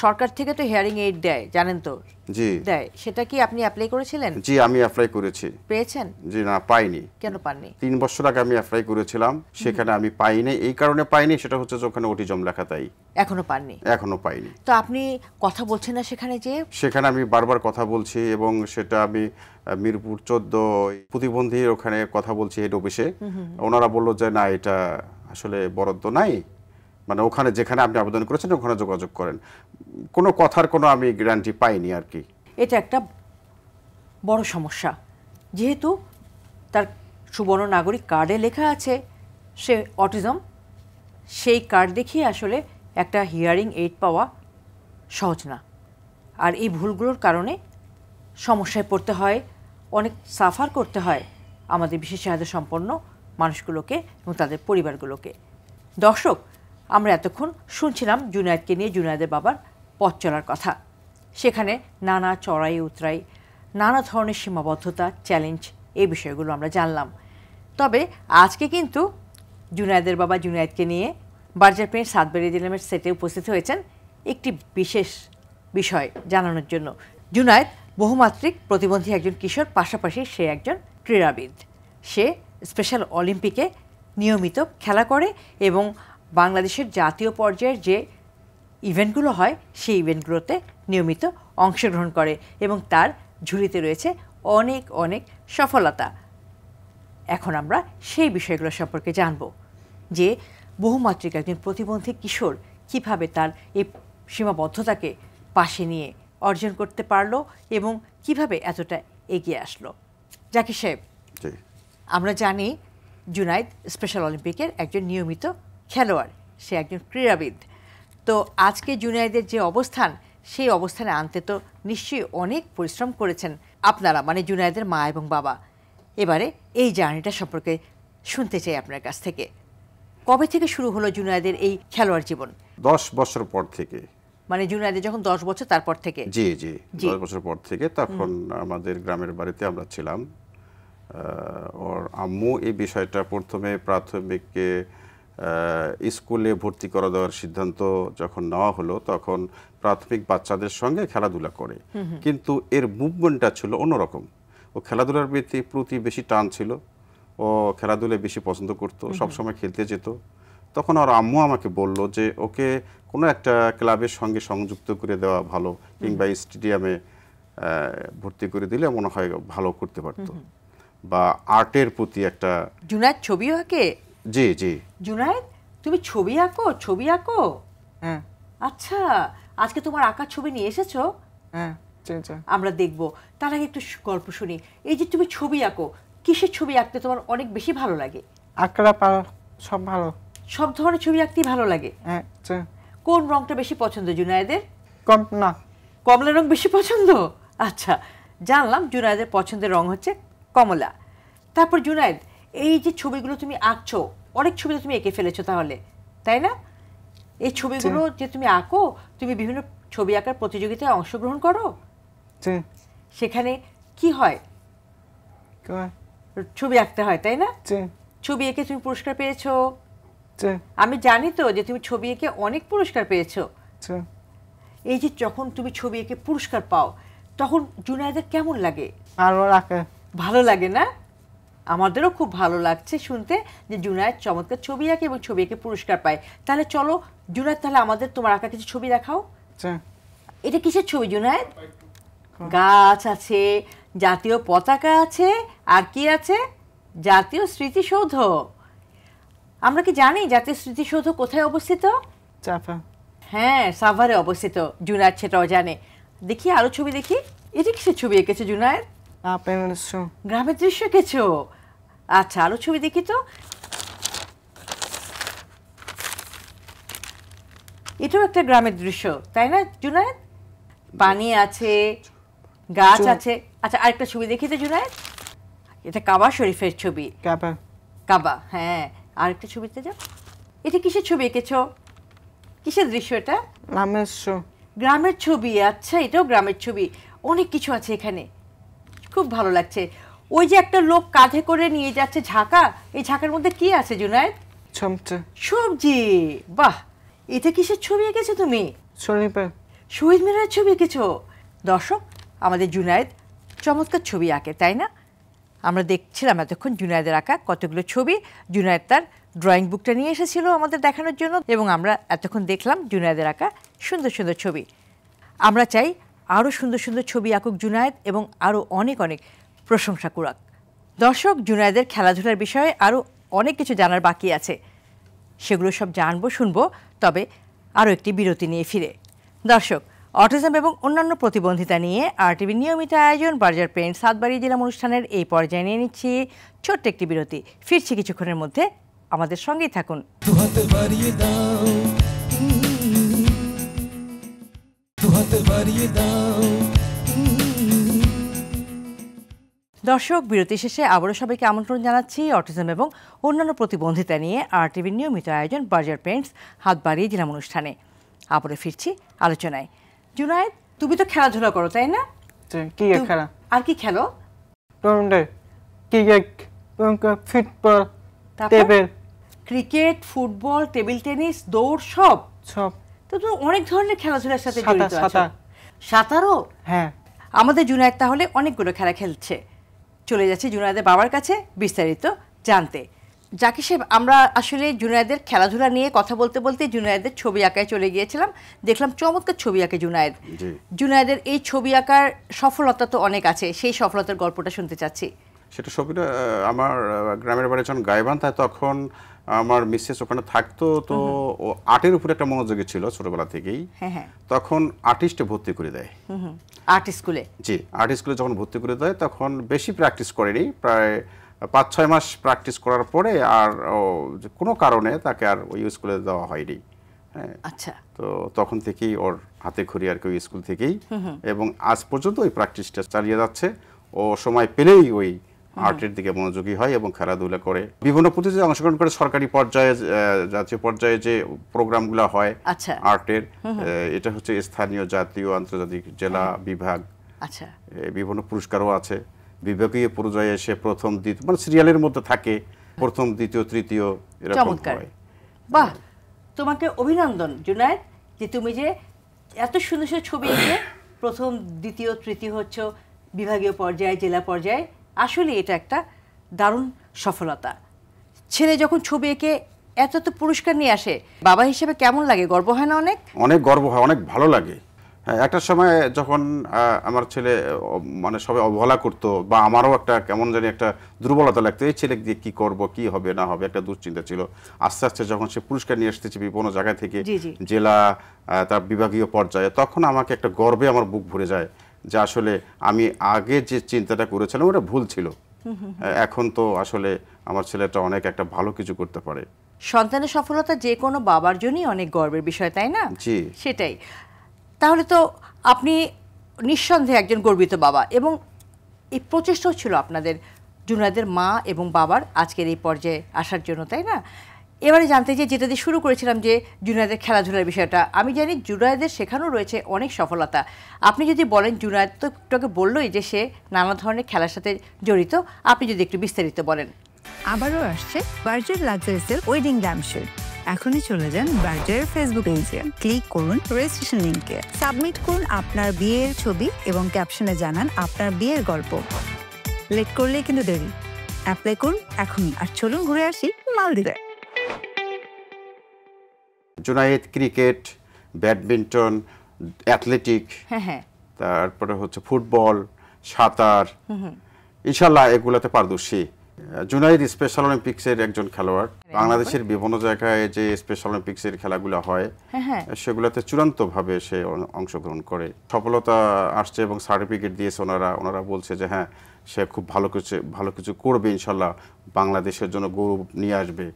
সরকার থেকে তো হিয়ারিং এইড দেয়, জানেন তো?
জি
দেয়। সেটা কি আপনি অ্যাপ্লাই করেছিলেন?
জি আমি অ্যাপ্লাই করেছি।
পেয়েছেন?
জি না, পাইনি।
কেন পাননি?
3 বছর আগে আমি অ্যাপ্লাই করেছিলাম, সেখানে আমি পাইনি। এই কারণে পাইনি, সেটা হচ্ছে যে ওখানে অটিজম লেখা, তাই
এখনো পাননি।
এখনো পাইনি।
তো আপনি কথা বলছেন না সেখানে? যে
সেখানে আমি বারবার কথা বলছি এবং সেটা আমি মিরপুর 14 প্রতিবন্ধীর ওখানে কথা বলছি হেড অফিসে। ওনারা বললো যে না, এটা আসলে বরাদ্দ নাই, মানে ওখানে যেখানে আপনি আবেদন করেছেন ওখানে যোগাযোগ করেন। কোনো কথার কোনো আমি গ্যারান্টি পাইনি আর কি।
এটা একটা বড় সমস্যা, যেহেতু তার সুবর্ণ নাগরিক কার্ডে লেখা আছে সে অটিজম, সেই কার্ড দেখিয়ে আসলে একটা হিয়ারিং এইড পাওয়া সহজ না। আর এই ভুলগুলোর কারণে সমস্যায় পড়তে হয়, অনেক সাফার করতে হয় আমাদের বিশেষ চাহিদা সম্পন্ন মানুষগুলোকে এবং তাদের পরিবারগুলোকে। দর্শক, আমরা এতক্ষণ শুনছিলাম জুনায়েদকে নিয়ে, জুনায়েদের বাবার পথ চলার কথা। সেখানে নানা চড়াই উতরাই, নানা ধরনের সীমাবদ্ধতা, চ্যালেঞ্জ, এই বিষয়গুলো আমরা জানলাম। তবে আজকে কিন্তু জুনায়েদের বাবা জুনায়েদকে নিয়ে বার্জার প্রিন্টস হাতবাড়িয়ে দিলামের সেটে উপস্থিত হয়েছেন একটি বিশেষ বিষয় জানানোর জন্য। জুনায়েদ বহুমাত্রিক প্রতিবন্ধী একজন কিশোর, পাশাপাশি সে একজন ক্রীড়াবিদ। সে স্পেশাল অলিম্পিকে নিয়মিত খেলা করে এবং বাংলাদেশের জাতীয় পর্যায়ের যে ইভেন্টগুলো হয় সেই ইভেন্টগুলোতে নিয়মিত অংশগ্রহণ করে এবং তার ঝুলিতে রয়েছে অনেক অনেক সফলতা। এখন আমরা সেই বিষয়গুলো সম্পর্কে জানব, যে বহুমাত্রিক একজন প্রতিবন্ধী কিশোর কিভাবে তার এই সীমাবদ্ধতাকে পাশে নিয়ে অর্জন করতে পারলো এবং কিভাবে এতটা এগিয়ে আসলো। জাকির সাহেব, আমরা জানি জুনায়েদ স্পেশাল অলিম্পিকের একজন নিয়মিত খেলোয়াড়, সে একজন ক্রীড়াবিদ। তো আজকে জুনায়েদের যে অবস্থান, সেই অবস্থানে আনতে তো নিশ্চয়ই অনেক পরিশ্রম করেছেন আপনারা, মানে জুনায়েদের মা এবং বাবা। এবারে এই জার্নিটা সম্পর্কে শুনতে চাই আপনার কাছ থেকে। কবে থেকে শুরু হলো জুনায়েদের এই খেলোয়াড় জীবন?
10 বছর পর থেকে।
মানে জুনায়েদের যখন 10 বছর, তারপর থেকে?
জি জি 10 বছর পর থেকে। তখন আমাদের গ্রামের বাড়িতে আমরা ছিলাম। ওর আম্মু এই বিষয়টা প্রথমে প্রাথমিককে স্কুলে ভর্তি করে দেওয়ার সিদ্ধান্ত যখন নেওয়া হলো, তখন প্রাথমিক বাচ্চাদের সঙ্গে খেলাধুলা করে, কিন্তু এর মুভমেন্টটা ছিল অন্যরকম। ও খেলাধুলার প্রতি বেশি টান ছিল, ও খেলাধুলায় বেশি পছন্দ করতো, সবসময় খেলতে যেত। তখন ওর আম্মু আমাকে বলল যে ওকে কোনো একটা ক্লাবের সঙ্গে সংযুক্ত করে দেওয়া ভালো, কিংবা স্টেডিয়ামে ভর্তি করে দিলে মনে হয় ভালো করতে পারতো, বা আর্টের প্রতি একটা।
জুনায়েদ ছবিও আঁকে?
জি জি।
জুনায়েদ, তুমি ছবি আঁকো? ছবি আঁকো?
হ্যাঁ।
আচ্ছা, আজকে তোমার আঁকার ছবি নিয়ে এসেছো?
হ্যাঁ,
আমরা দেখবো। তার আগে একটু গল্প শুনি। এই যে তুমি ছবি আঁকো, কিসের ছবি আঁকতে তোমার অনেক বেশি ভালো লাগে?
আঁকড়া পারা সব ভালো।
সব ধরনের ছবি আঁকতেই ভালো লাগে?
হ্যাঁ।
কোন রংটা বেশি পছন্দ জুনায়েদের?
না,
কমলা রং বেশি পছন্দ? আচ্ছা, জানলাম জুনায়েদের পছন্দের রং হচ্ছে কমলা। তারপর জুনায়েদ, এই যে ছবিগুলো তুমি আঁকছো, অনেক ছবি তুমি এঁকে ফেলেছো তাহলে, তাই না? এই ছবিগুলো যে তুমি আঁকো, তুমি বিভিন্ন ছবি আঁকার প্রতিযোগিতায় অংশগ্রহণ করো? সেখানে কি হয়? ছবি আঁকতে হয়, তাই না? ছবি এঁকে তুমি পুরস্কার পেয়েছো? আমি জানি তো যে তুমি ছবি এঁকে অনেক পুরস্কার পেয়েছো। এই যে যখন তুমি ছবি এঁকে পুরস্কার পাও, তখন জুনায়েদের কেমন লাগে? ভালো লাগে না? আমাদেরও খুব ভালো লাগছে শুনতে যে জুনায়েদ চমৎকার ছবি আঁকে এবং ছবি এঁকে পুরস্কার পায়। তাহলে চলো জুনায়েদ, তাহলে আমাদের তোমার আঁকা কিছু ছবি দেখাও। এটা কিসের ছবি জুনায়েদ? গাছ আছে, জাতীয় পতাকা আছে, আর কি আছে? জাতীয় স্মৃতিসৌধ। আমরা কি জানি জাতীয় স্মৃতিসৌধ কোথায় অবস্থিত? হ্যাঁ, সাভারে অবস্থিত। জুনায়েদ সেটাও জানে। দেখি আরো ছবি দেখি। এটা কিসের ছবি এঁকেছো জুনায়েদ? গ্রামের দৃশ্য এঁকেছো? আচ্ছা, আরো ছবি দেখি তো। এটাও একটা গ্রামের দৃশ্য, তাই না জুনায়েদ? পানি আছে, গাছ আছে। আচ্ছা, আরেকটা ছবি দেখি তো জুনায়েদ। এটা কাবা শরীফের ছবি। কাবা, হ্যাঁ। আরেকটা ছবিতে যাও। এটা কিসের ছবি এঁকেছো? কিসের দৃশ্য এটা? গ্রামের ছবি। আচ্ছা, এটাও গ্রামের ছবি। অনেক কিছু আছে এখানে, খুব ভালো লাগছে। ওই যে একটা লোক কাঁধে করে নিয়ে যাচ্ছে ঝাঁকা, এই ঝাঁকার মধ্যে কি আছে জুনায়েদ?
চমচে
সবজি। বাহ, এটা কিসের ছবি এঁকেছো তুমি?
শরীফের
শহীদ মিনারের ছবি এঁকেছো। দর্শক, আমাদের জুনায়েদ চমৎকার ছবি আঁকে, তাই না? আমরা দেখছিলাম এতক্ষণ জুনায়েদের আঁকা কতগুলো ছবি। জুনায়েদ তার ড্রয়িং বুকটা নিয়ে এসেছিল আমাদের দেখানোর জন্য, এবং আমরা এতক্ষণ দেখলাম জুনায়েদের আঁকা সুন্দর সুন্দর ছবি। আমরা চাই আরও সুন্দর সুন্দর ছবি আঁকুক জুনায়েদ, এবং আরও অনেক অনেক প্রশংসা কুড়াক। দর্শক, জুনায়েদের খেলাধুলার বিষয়ে আরও অনেক কিছু জানার বাকি আছে, সেগুলো সব জানবো, শুনবো, তবে আরও একটি বিরতি নিয়ে ফিরে। দর্শক, অটিজম এবং অন্যান্য প্রতিবন্ধিতা নিয়ে RTV নিয়মিত আয়োজন বার্জার পেন্টস সাতবাড়ি জেলা অনুষ্ঠানের এই পর্যায়ে নিয়ে নিচ্ছি ছোট্ট একটি বিরতি। ফিরছি কিছুক্ষণের মধ্যে, আমাদের সঙ্গেই থাকুন।
দুহাত বাড়িয়ে দাও, দুহাত বাড়িয়ে দাও।
দর্শক, বিরতি শেষে আবারও সবাইকে আমন্ত্রণ জানাচ্ছি অটিজম এবং অন্যান্য প্রতিবন্ধিতা নিয়ে RTV নিয়মিত আয়োজন বার্জার পেন্টস হাত বাড়িয়ে দিলাম অনুষ্ঠানে। আবারও ফিরছি আলোচনায়। জুনায়েদ, তুমি তো খেলাধুলা করো, তাই না?
কি খেলা?
আর কি খেলো?
ক্রিকেট, ফুটবল,
তারপর?
Table,
cricket, football, table tennis, দৌড়, সব?
সব।
তো তুমি অনেক ধরনের খেলাধুলার সাথে
সাঁতার,
জড়িত আছো।
সাঁতার।
সাঁতারও?
হ্যাঁ।
আমাদের জুনায়েদ তাহলে অনেকগুলো খেলা খেলছে। চলে যাচ্ছে জুনায়েদের বাবার কাছে বিস্তারিত জানতে। জাকির সাহেব, আমরা আসলে জুনায়েদের খেলাধুলা নিয়ে কথা বলতে বলতে জুনায়েদের ছবি আঁকায় চলে গিয়েছিলাম। দেখলাম চমৎকার ছবি আঁকে জুনায়েদ। জুনায়েদের এই ছবি আঁকার সফলতা তো অনেক আছে, সেই সফলতার গল্পটা শুনতে চাচ্ছি।
সেটা ছবিটা আমার গ্রামের বাড়ি যখন গাইবান্ধায়, তখন আমার মিসেস ওখানে থাকতো, তো ও আর্টের উপরে একটা মনোযোগী ছিল ছোটবেলা থেকেই।
হ্যাঁ।
তখন আর্টিস্টে ভর্তি করে দেয়।
আর্ট স্কুলে?
জি, আর্ট স্কুলে যখন ভর্তি করে দেয় তখন বেশি প্র্যাকটিস করেনি, প্রায় 5-6 মাস প্র্যাকটিস করার পরে আর কোনো কারণে তাকে আর ওই স্কুলে দেওয়া হয়নি। হ্যাঁ,
আচ্ছা।
তো তখন থেকেই ওর হাতে খড়ি আর কি ওই স্কুল থেকেই, এবং আজ পর্যন্ত ওই প্র্যাকটিসটা চালিয়ে যাচ্ছে। ও সময় পেলেই ওই আর্টের দিকে মনোযোগী হয় এবং খেলাধুলা করে, বিভিন্ন প্রতিযোগিতায় অংশগ্রহণ করে। সরকারি পর্যায়ে, জাতীয় পর্যায়ে যে প্রোগ্রামগুলো হয় আর্টের, এটা হচ্ছে স্থানীয়, জাতীয়, আন্তর্জাতিক, জেলা, বিভাগ,
আচ্ছা,
বিভিন্ন পুরস্কারও আছে। বিভাগীয় পর্যায়ে এসে প্রথম, দ্বিতীয়, মানে সিরিয়ালের মধ্যে থাকে, প্রথম, দ্বিতীয়, তৃতীয়, এরকম হয়।
বাহ, তোমাকে অভিনন্দন জুনায়েদ, যে তুমি যে এত সুন্দর সুন্দর ছবি এঁকে প্রথম, দ্বিতীয়, তৃতীয় হচ্ছ বিভাগীয় পর্যায়ে, জেলা পর্যায়ে। আসলে এটা একটা দারুণ সফলতা। ছেলে যখন ছবি এঁকে এত এত পুরস্কার নিয়ে আসে, বাবা হিসেবে কেমন লাগে? গর্ব হয় না? অনেক
অনেক গর্ব হয়, অনেক ভালো লাগে। হ্যাঁ, একটা সময় যখন আমার ছেলে মানে সবাই অবহেলা করতো, বা আমারও একটা কেমন জানি একটা দুর্বলতা লাগতো, এই ছেলে দিয়ে কি করব, কি হবে না হবে, একটা দুশ্চিন্তা ছিল। আস্তে আস্তে যখন সে পুরস্কার নিয়ে আসতেছে বিভিন্ন জায়গা থেকে, জেলা, তার বিভাগীয় পর্যায়ে, তখন আমাকে একটা গর্বে আমার বুক ভরে যায় যে আসলে আমি আগে যে চিন্তাটা করেছিলাম ওটা ভুল ছিল। এখন তো আসলে আমার ছেলেটা অনেক একটা ভালো কিছু করতে পারে।
সন্তানের সফলতা যে কোনো বাবার জন্যই অনেক গর্বের বিষয়, তাই না?
জি,
সেটাই। তাহলে তো আপনি নিঃসন্দেহে একজন গর্বিত বাবা, এবং এই প্রচেষ্টাও ছিল আপনাদের, জুনায়েদের মা এবং বাবার, আজকের এই পর্যায়ে আসার জন্য, তাই না? এবারে জানতে চাই, যেটা দিয়ে শুরু করেছিলাম যে জুনায়েদের খেলাধুলার বিষয়টা, আমি জানি জুনায়েদের শেখানো রয়েছে অনেক সফলতা। আপনি যদি বলেন, জুনায়েদ তো একটু বললোই যে সে নানা ধরনের খেলার সাথে জড়িত, আপনি যদি একটু বিস্তারিত বলেন।
আবারও আসছে বার্জার লাক্সারিসের ওয়েডিং ল্যাম্পশেড। এখনই চলে যান বার্জারের ফেসবুক পেজে, ক্লিক করুন রেজিস্ট্রেশন লিংকে, সাবমিট করুন আপনার বিয়ের ছবি এবং ক্যাপশনে জানান আপনার বিয়ের গল্প। লেট করলেই কিন্তু দেরি। অ্যাপ্লাই করুন এখনই। আর চলুন ঘুরে আসি মালদ্বীপে।
জুনায়েদ ক্রিকেট, ব্যাডমিন্টন, অ্যাথলেটিক, তারপরে হচ্ছে ফুটবল, সাঁতার, ইনশাল্লাহ এগুলোতে পারদর্শী। জুনায়েদ স্পেশাল অলিম্পিক্সের একজন খেলোয়াড়। বাংলাদেশের বিভিন্ন জায়গায় যে স্পেশাল অলিম্পিক্সের খেলাগুলো হয় সেগুলোতে চূড়ান্তভাবে সে অংশগ্রহণ করে, সফলতা আসছে এবং সার্টিফিকেট দিয়েছে। ওনারা বলছে যে হ্যাঁ, সে খুব ভালো কিছু করবে, ইনশাল্লাহ বাংলাদেশের জন্য গৌরব নিয়ে আসবে।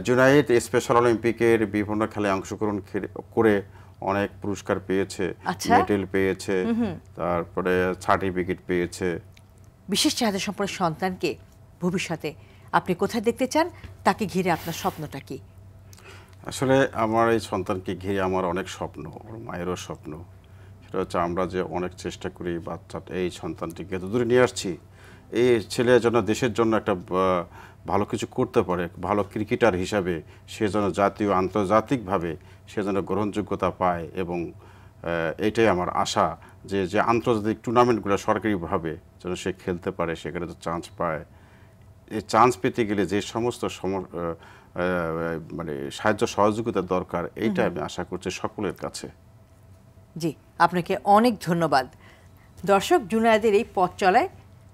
জুনায়েদ স্পেশাল অলিম্পিকের বিভিন্ন খেলায় অংশগ্রহণ করে অনেক পুরস্কার পেয়েছে, মেডেল পেয়েছে, তারপরে সার্টিফিকেট পেয়েছে।
বিশেষ চাহিদা সম্পন্ন সন্তানকে ভবিষ্যতে আপনি কোথায় দেখতে চান? তাকে ঘিরে আপনার স্বপ্নটা কি?
আসলে আমার এই সন্তানকে ঘিরে আমার অনেক স্বপ্ন, ওর মায়েরও স্বপ্ন। সেটা হচ্ছে আমরা যে অনেক চেষ্টা করি বাচ্চাটা, এই সন্তানটিকে এত দূরে নিয়ে আসছি, এই ছেলে যেন দেশের জন্য একটা ভালো কিছু করতে পারে, ভালো ক্রিকেটার হিসাবে সে যেন জাতীয় আন্তর্জাতিকভাবে সে যেন গ্রহণযোগ্যতা পায়, এবং এইটাই আমার আশা যে যে আন্তর্জাতিক টুর্নামেন্টগুলো সরকারিভাবে যেন সে খেলতে পারে, সেখানে তো চান্স পায়। এই চান্স পেতে গেলে যে সমস্ত মানে সাহায্য সহযোগিতার দরকার, এইটা আমি আশা করছি সকলের কাছে।
জি, আপনাকে অনেক ধন্যবাদ। দর্শক, জুনায়েদের এই পথ চলায়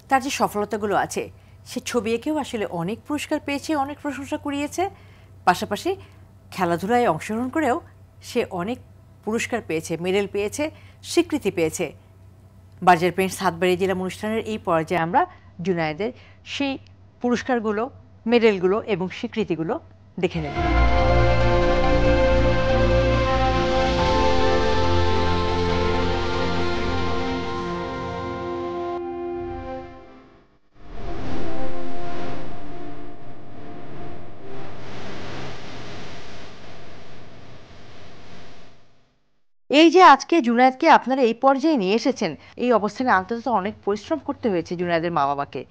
তার যে সফলতাগুলো আছে, সে ছবি এঁকেও আসলে অনেক পুরস্কার পেয়েছে, অনেক প্রশংসা কুড়িয়েছে। পাশাপাশি খেলাধুলায় অংশগ্রহণ করেও সে অনেক পুরস্কার পেয়েছে, মেডেল পেয়েছে, স্বীকৃতি পেয়েছে। বার্জার পেন্টস হাতবাড়ি জেলা অনুষ্ঠানের এই পর্যায়ে আমরা জুনায়েদের সেই পুরস্কারগুলো, মেডেলগুলো এবং স্বীকৃতিগুলো দেখে নেব। এই যে আজকে জুনায়েদকে আপনারা এই পর্যায়ে নিয়ে এসেছেন, এই অবস্থানে আনতে তো অনেক পরিশ্রম করতে হয়েছে জুনায়েদের মা বাবাকে।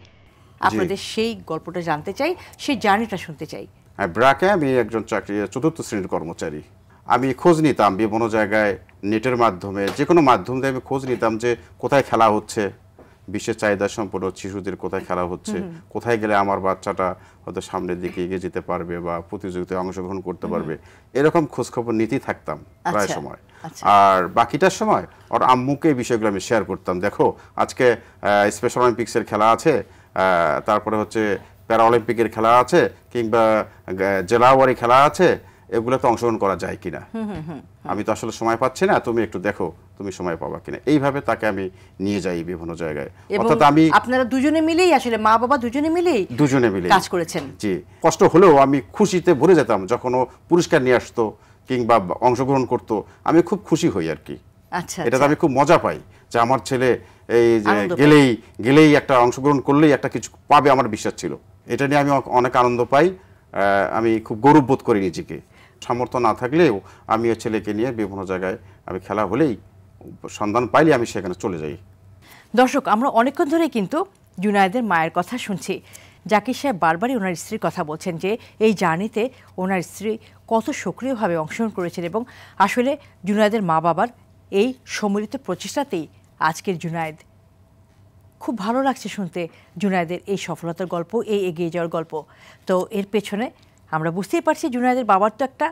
আপনাদের সেই গল্পটা জানতে চাই, সেই জার্নিটা শুনতে চাই।
ব্র্যাকে আমি একজন চতুর্থ শ্রেণীর কর্মচারী। আমি খোঁজ নিতাম বিভিন্ন জায়গায়, নেটের মাধ্যমে, যে কোনো মাধ্যম দিয়ে আমি খোঁজ নিতাম যে কোথায় খেলা হচ্ছে, বিশেষ চাহিদা সম্পন্ন শিশুদের কোথায় খেলা হচ্ছে, কোথায় গেলে আমার বাচ্চাটা হয়তো সামনের দিকে এগিয়ে যেতে পারবে বা প্রতিযোগিতায় অংশগ্রহণ করতে পারবে, এরকম খোঁজখবর নিতেই থাকতাম প্রায় সময়। আর বাকিটার সময় ওর আম্মুকে এই বিষয়গুলো আমি শেয়ার করতাম। দেখো আজকে স্পেশাল অলিম্পিক্সের খেলা আছে, তারপরে হচ্ছে প্যারা অলিম্পিকের খেলা আছে, কিংবা জেলাওয়ারি খেলা আছে, এগুলোতে অংশগ্রহণ করা যায় কিনা, আমি তো আসলে সময় পাচ্ছি না, তুমি একটু দেখো তুমি সময় পাবা কিনা। এইভাবে তাকে আমি নিয়ে যাই বিভিন্ন জায়গায়। অর্থাৎ আমি,
আপনারা দুজনে মিলেই, আসলে মা বাবা দুজনে মিলে কাজ করেছেন।
জি, কষ্ট হলেও আমি খুশিতে ভরে যেতাম যখন ও পুরস্কার নিয়ে আসতো কিংবা অংশগ্রহণ করতো, আমি খুব খুশি হই আর কি।
আচ্ছা,
এটাতে আমি খুব মজা পাই যে আমার ছেলে এই যে গেলেই একটা অংশগ্রহণ করলেই একটা কিছু পাবে, আমার বিশ্বাস ছিল। এটা নিয়ে আমি অনেক আনন্দ পাই, আমি খুব গৌরব বোধ করি নিজেকে। সামর্থ্য না থাকলেও আমি ওই ছেলেকে নিয়ে বিভিন্ন জায়গায় আমি খেলা হলেই, সন্ধান পাইলে আমি সেখানে চলে যাই।
দর্শক, আমরা অনেকক্ষণ ধরে কিন্তু জুনায়েদের মায়ের কথা শুনছি। জাকির সাহেব বারবারই ওনার স্ত্রীর কথা বলছেন যে এই জার্নিতে ওনার স্ত্রী কত সক্রিয়ভাবে অংশগ্রহণ করেছেন, এবং আসলে জুনায়েদের মা বাবার এই সম্মিলিত প্রচেষ্টাতেই আজকের জুনায়েদ। খুব ভালো লাগছে শুনতে জুনায়েদের এই সফলতার গল্প, এই এগিয়ে যাওয়ার গল্প। তো এর পেছনে আমরা বুঝতেই পারছি জুনায়েদের বাবার তো একটা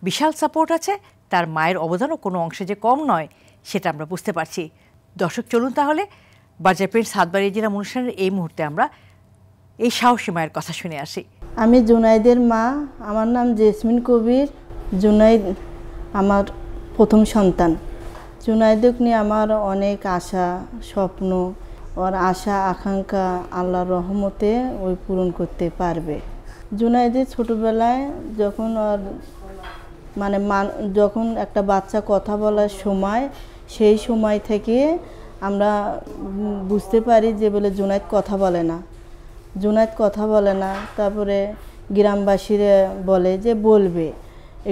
বিশাল সাপোর্ট আছে, তার মায়ের অবদানও কোনো অংশে যে কম নয় সেটা আমরা বুঝতে পারছি। দর্শক, চলুন তাহলে বার্জার পেন্টস হাতবাড়ি জেলা অনুষ্ঠানের এই মুহূর্তে আমরা এই সাহসী মায়ের কথা শুনে আসি।
আমি জুনায়েদের মা, আমার নাম জেসমিন কবির। জুনায়েদ আমার প্রথম সন্তান। জুনায়েদক নিয়ে আমার অনেক আশা স্বপ্ন, ওর আশা আকাঙ্ক্ষা আল্লাহর রহমতে ওই পূরণ করতে পারবে। জুনায়েদের ছোটোবেলায় যখন ওর মানে যখন একটা বাচ্চা কথা বলার সময়, সেই সময় থেকে আমরা বুঝতে পারি যে বলে জুনায়েদ কথা বলে না, জুনায়েদ কথা বলে না। তারপরে গ্রামবাসীরা বলে যে বলবে,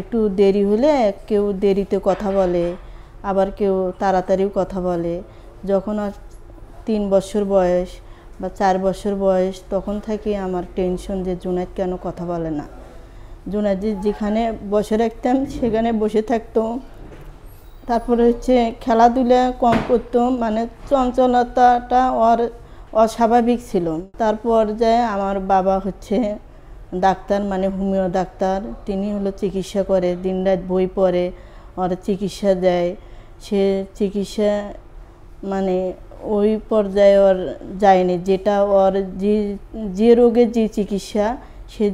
একটু দেরি হলে কেউ দেরিতে কথা বলে, আবার কেউ তাড়াতাড়িও কথা বলে। যখন আর 3 বছর বয়স বা 4 বছর বয়স, তখন থেকে আমার টেনশন যে জুনায়েদ কেন কথা বলে না। জুনায়েদ যেখানে বসে রাখতাম সেখানে বসে থাকতো। তারপরে হচ্ছে খেলাধুলা কম করতো, মানে চঞ্চলতাটা ওর অস্বাভাবিক ছিল। তারপর যায় আমার বাবা হচ্ছে ডাক্তার, মানে হোমিও ডাক্তার, তিনি হলো চিকিৎসা করে, দিনরাত বই পড়ে, ওর চিকিৎসা দেয়। সে চিকিৎসা মানে ওই পর্যায়ে ওর যায়নি, যেটা ওর যে রোগের যে চিকিৎসা, সে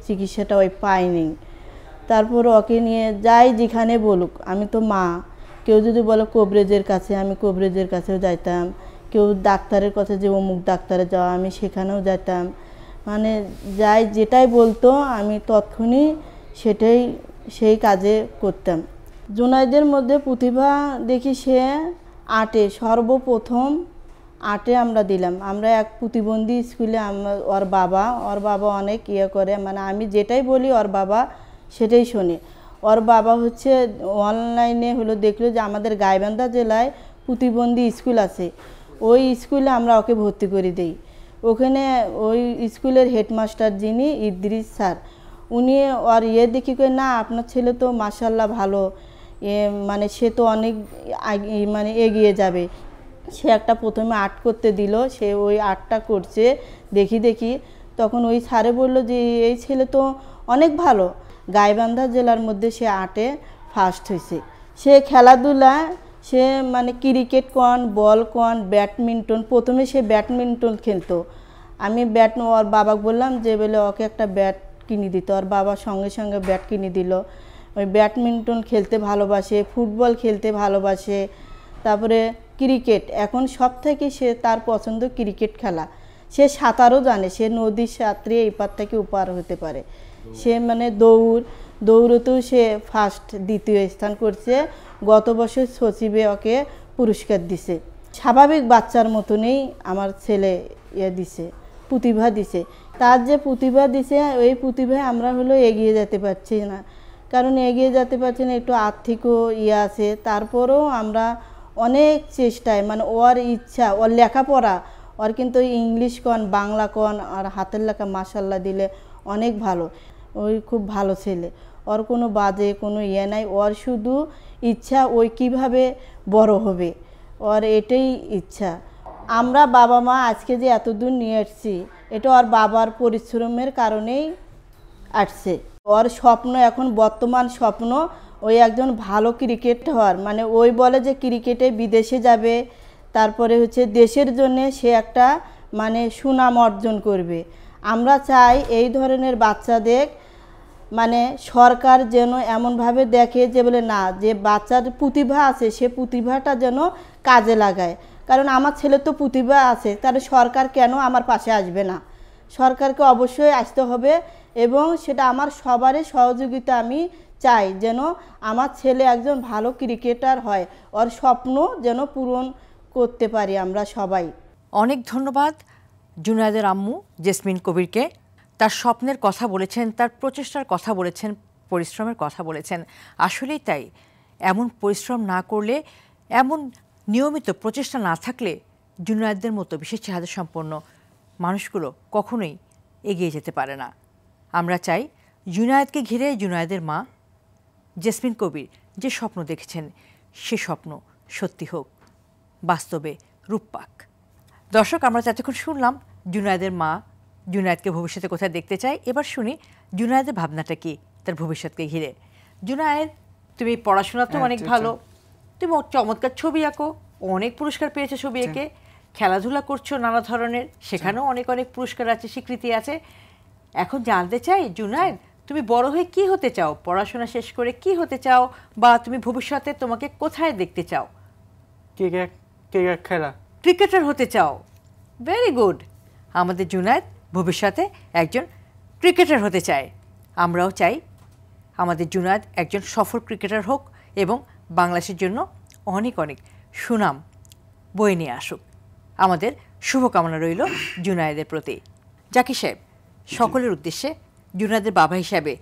চিকিৎসাটা ওই পায়নি। তারপর ওকে নিয়ে যাই যেখানে বলুক, আমি তো মা, কেউ যদি বলে কবরেজের কাছে, আমি কবরেজের কাছেও যাইতাম। কেউ ডাক্তারের কাছে যে অমুক ডাক্তারে যাওয়া, আমি সেখানেও যেতাম। মানে যাই যেটাই বলতো আমি তৎক্ষণই সেই কাজে করতাম। জুনায়েদের মধ্যে প্রতিভা দেখি সে আর্টে, সর্বপ্রথম আর্টে আমরা দিলাম। আমরা এক প্রতিবন্ধী স্কুলে, ওর বাবা অনেক করে, মানে আমি যেটাই বলি ওর বাবা সেটাই শোনে। ওর বাবা হচ্ছে অনলাইনে হলো দেখলো যে আমাদের গাইবান্ধা জেলায় প্রতিবন্ধী স্কুল আছে, ওই স্কুলে আমরা ওকে ভর্তি করে দিই। ওখানে ওই স্কুলের হেডমাস্টার যিনি ইদ্রিস স্যার, উনি আর দেখি কই না আপনার ছেলে তো মাশাল্লাহ ভালো, মানে সে তো অনেক মানে এগিয়ে যাবে। সে একটা প্রথমে আর্ট করতে দিল, সে ওই আর্টটা করছে দেখি তখন ওই স্যারে বলল যে এই ছেলে তো অনেক ভালো, গাইবান্ধা জেলার মধ্যে সে আর্টে ফার্স্ট হয়েছে। সে খেলাধুলা, সে মানে ক্রিকেট কন, বল কন, ব্যাডমিন্টন, প্রথমে সে ব্যাডমিন্টন খেলতো। আমি ওর বাবাকে বললাম যে বলে ওকে একটা ব্যাট কিনে দিত, ওর বাবা সঙ্গে সঙ্গে ব্যাট কিনে দিল। ওই ব্যাডমিন্টন খেলতে ভালোবাসে, ফুটবল খেলতে ভালোবাসে, তারপরে ক্রিকেট, এখন সব থেকে সে তার পছন্দ ক্রিকেট খেলা। সে সাঁতারও জানে, সে নদীর সাঁতরে এপার থেকে ওপার হতে পারে। সে মানে দৌড়তেও সে ফার্স্ট, দ্বিতীয় স্থান করছে। গত বছর সচিবে ওকে পুরস্কার দিছে। স্বাভাবিক বাচ্চার মতনই আমার ছেলে দিছে, প্রতিভা দিছে। তার যে প্রতিভা দিছে, ওই প্রতিভায় আমরা হলো এগিয়ে যেতে পারছি না। কারণ এগিয়ে যেতে পারছি না, একটু আর্থিকও আছে। তারপরেও আমরা অনেক চেষ্টায়, মানে ওর ইচ্ছা, ওর লেখাপড়া, ওর কিন্তু ইংলিশ কন, বাংলা কন, আর হাতের লেখা মাশাল্লাহ দিলে অনেক ভালো। ওই খুব ভালো ছেলে, ওর কোনো বাজে কোনো নাই। ওর শুধু ইচ্ছা ওই কিভাবে বড় হবে, ওর এটাই ইচ্ছা। আমরা বাবা মা আজকে যে এতদূর নিয়ে আসছি, এটা ওর বাবার পরিশ্রমের কারণেই আসছে। ওর স্বপ্ন, এখন বর্তমান স্বপ্ন ওই একজন ভালো ক্রিকেট হওয়ার, মানে ওই বলে যে ক্রিকেটে বিদেশে যাবে, তারপরে হচ্ছে দেশের জন্য সে একটা মানে সুনাম অর্জন করবে। আমরা চাই এই ধরনের বাচ্চাদের মানে সরকার যেন এমনভাবে দেখে যে বলে না, যে বাচ্চার প্রতিভা আছে সে প্রতিভাটা যেন কাজে লাগায়। কারণ আমার ছেলে তো প্রতিভা আছে, তাহলে সরকার কেন আমার পাশে আসবে না? সরকারকে অবশ্যই আসতে হবে, এবং সেটা আমার সবারই সহযোগিতা আমি চাই, যেন আমার ছেলে একজন ভালো ক্রিকেটার হয়, ওর স্বপ্ন যেন পূরণ করতে পারি আমরা সবাই।
অনেক ধন্যবাদ জুনায়েদের আম্মু জেসমিন কবিরকে। তার স্বপ্নের কথা বলেছেন, তার প্রচেষ্টার কথা বলেছেন, পরিশ্রমের কথা বলেছেন। আসলেই তাই, এমন পরিশ্রম না করলে, এমন নিয়মিত প্রচেষ্টা না থাকলে জুনায়েদের মতো বিশেষ চাহিদা সম্পন্ন মানুষগুলো কখনোই এগিয়ে যেতে পারে না। আমরা চাই জুনায়েদকে ঘিরে জুনায়েদের মা জেসমিন কবির যে স্বপ্ন দেখেছেন সে স্বপ্ন সত্যি হোক, বাস্তবে রূপ পাক। দর্শক, আমরা এতক্ষণ শুনলাম জুনায়েদের মা জুনায়েদকে ভবিষ্যতে কোথায় দেখতে চায়। এবার শুনি জুনায়েদের ভাবনাটা কি তার ভবিষ্যৎকে ঘিরে। জুনায়েদ, তুমি পড়াশোনা তো অনেক ভালো, তুমি চমৎকার ছবি আঁকো, অনেক পুরস্কার পেয়েছো ছবি এঁকে, খেলাধুলা করছো নানা ধরনের, সেখানেও অনেক অনেক পুরস্কার আছে, স্বীকৃতি আছে। এখন জানতে চাই জুনায়েদ, তুমি বড় হয়ে কি হতে চাও? পড়াশোনা শেষ করে কি হতে চাও, বা তুমি ভবিষ্যতে তোমাকে কোথায় দেখতে চাও?
ক্রিকেট খেলা।
ক্রিকেটার হতে চাও? Very good. আমাদের জুনায়েদ ভবিষ্যতে একজন ক্রিকেটার হতে চায়। আমরাও চাই আমাদের জুনায়েদ একজন সফল ক্রিকেটার হোক এবং বাংলাদেশের জন্য অনেক অনেক সুনাম বয়ে নিয়ে আসুক। আমাদের শুভকামনা রইল জুনায়েদের প্রতি। জাকির সাহেব, সকলের উদ্দেশ্যে জুনায়েদের বাবা হিসাবে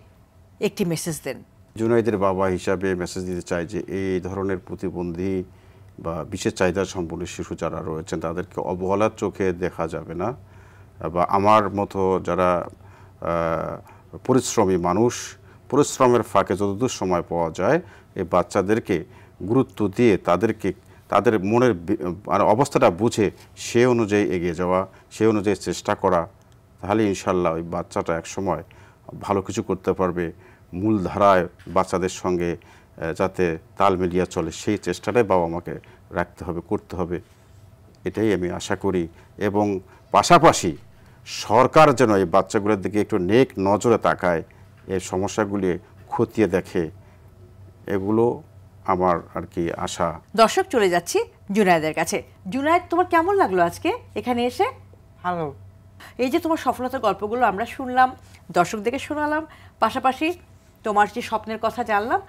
একটি মেসেজ দেন।
জুনায়েদের বাবা হিসাবে মেসেজ দিতে চাই যে এই ধরনের প্রতিবন্ধী বা বিশেষ চাহিদা সম্পন্ন শিশু যারা রয়েছেন তাদেরকে অবহেলার চোখে দেখা যাবে না, বা আমার মতো যারা পরিশ্রমী মানুষ, পরিশ্রমের ফাঁকে যতদূর সময় পাওয়া যায় এই বাচ্চাদেরকে গুরুত্ব দিয়ে তাদের মনের অবস্থাটা বুঝে সে অনুযায়ী এগিয়ে যাওয়া, সে অনুযায়ী চেষ্টা করা, তাহলে ইনশাল্লাহ ওই বাচ্চাটা একসময় ভালো কিছু করতে পারবে। মূলধারায় বাচ্চাদের সঙ্গে যাতে তাল মিলিয়ে চলে সেই চেষ্টাটাই বাবা মাকে রাখতে হবে, করতে হবে, এটাই আমি আশা করি। এবং পাশাপাশি সরকার যেন এই বাচ্চাগুলোর দিকে একটু নেক নজরে তাকায়, এই সমস্যাগুলি খতিয়ে দেখে, এগুলো আমার আর কি আশা।
দর্শক, চলে যাচ্ছি জুনায়েদের কাছে। জুনায়েদ, তোমার কেমন লাগলো আজকে এখানে এসে?
ভালো।
এই যে তোমার সফলতার গল্পগুলো আমরা শুনলাম, দর্শকদেরকে শোনালাম, পাশাপাশি তোমার যে স্বপ্নের কথা জানলাম,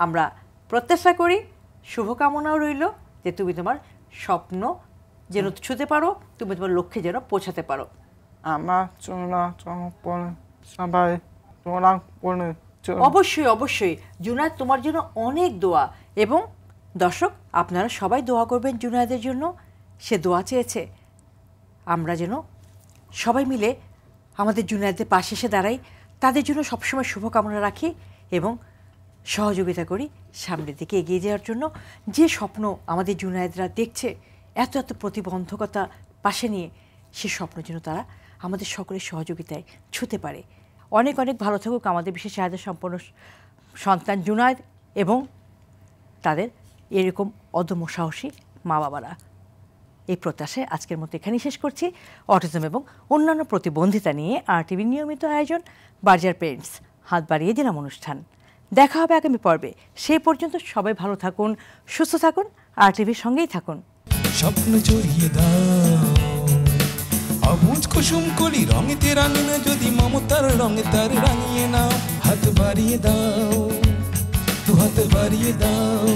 আমরা প্রত্যাশা করি, শুভকামনাও রইল যে তুমি তোমার স্বপ্ন যেন ছুঁতে পারো, তুমি তোমার লক্ষ্যে যেন পৌঁছাতে পারো।
আমার জন্য সবাই দোয়া করবে।
অবশ্যই অবশ্যই জুনায়েদ, তোমার জন্য অনেক দোয়া। এবং দর্শক, আপনারা সবাই দোয়া করবেন জুনায়েদের জন্য। সে দোয়া চেয়েছে আমরা যেন সবাই মিলে আমাদের জুনায়েদদের পাশে এসে দাঁড়াই, তাদের জন্য সবসময় শুভকামনা রাখি এবং সহযোগিতা করি সামনের দিকে এগিয়ে যাওয়ার জন্য। যে স্বপ্ন আমাদের জুনায়েদরা দেখছে এত এত প্রতিবন্ধকতা পাশে নিয়ে, সে স্বপ্ন যেন তারা আমাদের সকলের সহযোগিতায় ছুঁতে পারে। অনেক অনেক ভালো থাকুক আমাদের বিশেষ চাহিদা সম্পন্ন সন্তান জুনায়েদ এবং তাদের এরকম অদম্য সাহসী মা বাবারা। এই প্রত্যাশায় আজকের মতো এখানেই শেষ করছি। অটিজম এবং অন্যান্য প্রতিবন্ধিতা নিয়ে RTVর নিয়মিত আয়োজন বার্জার পেরেন্টস হাত বাড়িয়ে দিলাম অনুষ্ঠান। দেখা হবে আগামী পর্বে। সেই পর্যন্ত সবাই ভালো থাকুন, সুস্থ থাকুন, RTVর সঙ্গেই থাকুন।
স্বপ্ন জড়িয়ে দাও অবুঝ কুসুম কলি রঙেতে রাঙিয়ে, যদি মমতার রঙে তার রাঙিয়ে নাও। হাত বাড়িয়ে দাও, দু হাত বাড়িয়ে দাও।